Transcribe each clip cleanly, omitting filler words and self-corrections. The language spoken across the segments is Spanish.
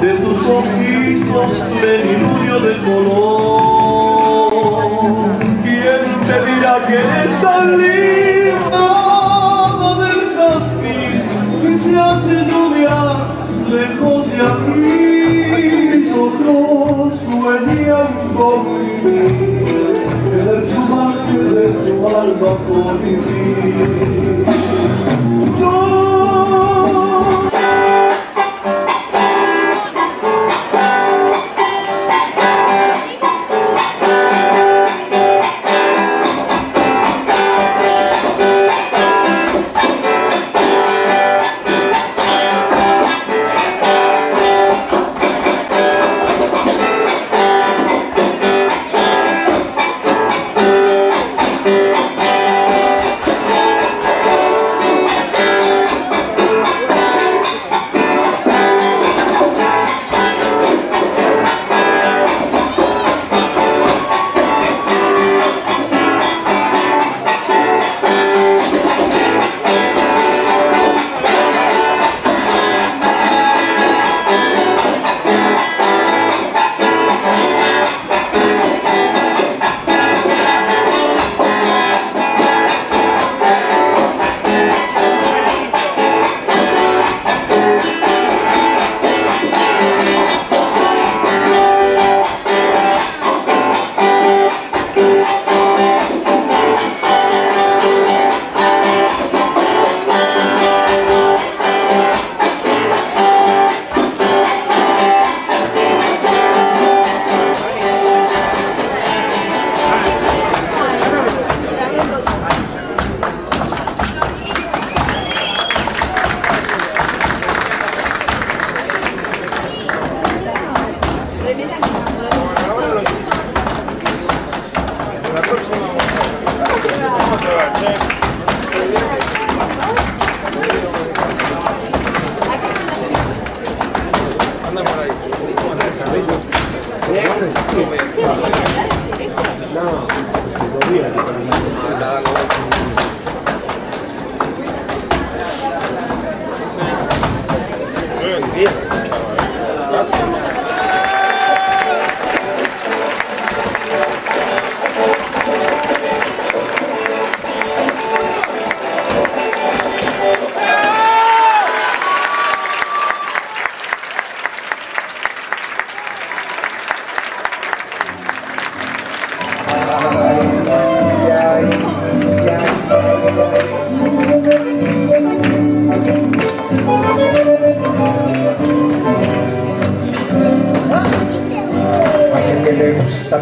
de tus ojitos plenilunio de color. ¿Quién te dirá que eres tan linda del jazmín que se hace lluvia lejos de aquí? Mis ojos sueñan conmigo en el plumaje de tu alma colibrí.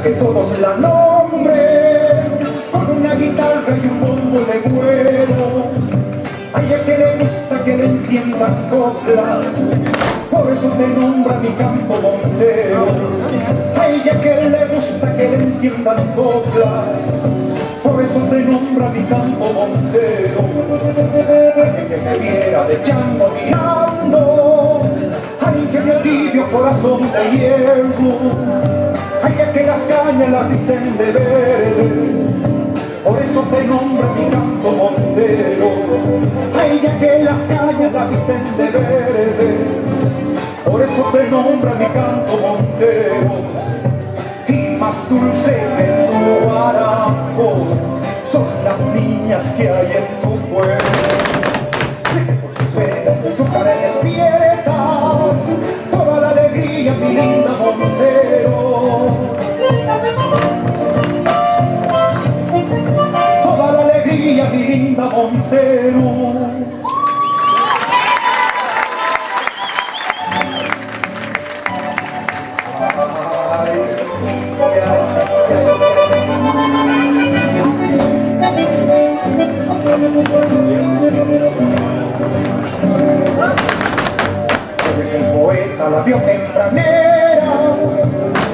Que todos la nombren con una guitarra y un bombo de cuero. A ella que le gusta que le enciendan coplas, por eso te nombra mi campo montero. A ella que le gusta que le enciendan coplas, por eso te nombra mi campo montero. Alguien que me viera de chango mirando, alguien que me alivio corazón de hierro. Hay que las cañas las visten de verde, por eso te nombra mi campo montero. Hay que las cañas las visten de verde, por eso te nombra mi campo montero. Y más dulce que tu guarapo son las niñas que hay en tu pueblo. Sé que por tus venas de su cara despiertas toda la alegría, mi linda montero. Toda la alegría, mi linda montero. El poeta la vio tempranera,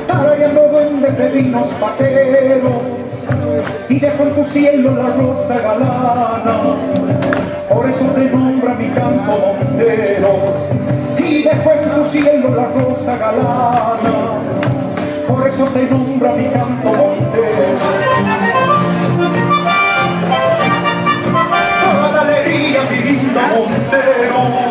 tarareando duendes de vinos pateros, y dejó en tu cielo la rosa galana, por eso te nombra mi campo monteros. Y dejó en tu cielo la rosa galana, por eso te nombra mi campo montero. Toda la alegría, mi linda montero.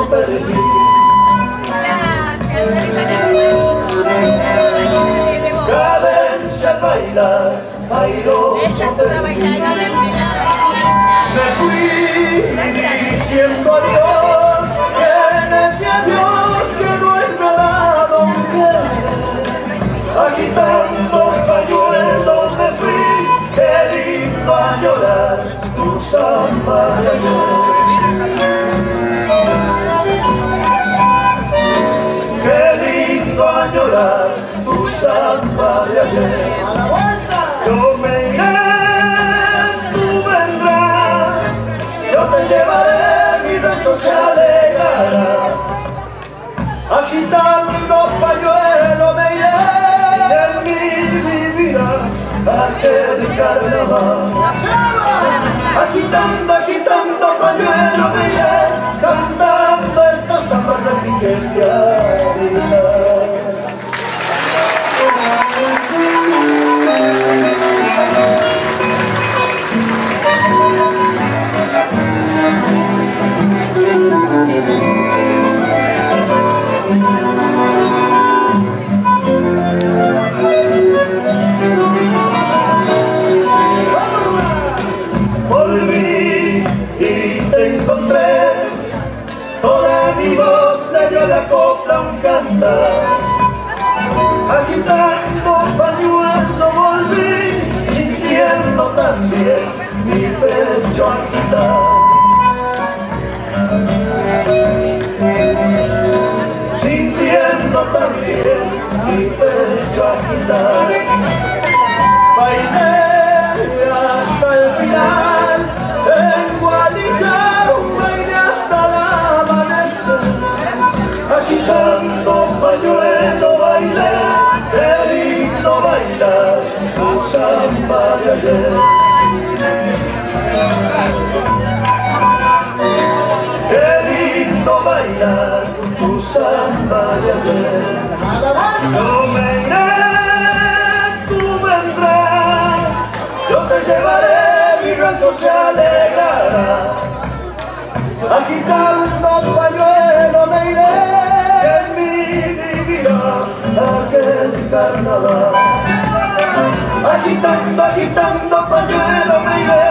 perfil. Gracias, ahorita de voz. Cadencia al bailar, bailó. Ella es otra bailarina desvelada. Me fui diciendo adiós, que en ese adiós que no es nada, don agitando pañuelos me fui, qué lindo a llorar tu samba de ayer. Qué lindo a llorar tu samba de ayer. Yo me iré, tú vendrás, yo te llevaré, mi rancho se alegrará. Agitando pañuelo me iré, en mí vivirá aquel carnaval. Agitando pañuelo me iré, cantando estas zambas de Piquete Ávila. Volví y te encontré, toda mi voz le dio la copla un cantar. Agitando pañuelo volví, sintiendo también mi pecho agitar. Sintiendo también mi pecho agitar. Bailé hasta el final, en Guanichao bailé hasta el amanecer. Agitando pañuelo bailé, qué lindo bailar tu samba de ayer. Qué lindo bailar tu samba de ayer. Yo me iré, tú vendrás, yo te llevaré, mi rancho se alegrará. Agitando pañuelo me iré, en mí vivirá aquel carnaval. Agitando pañuelo me iré,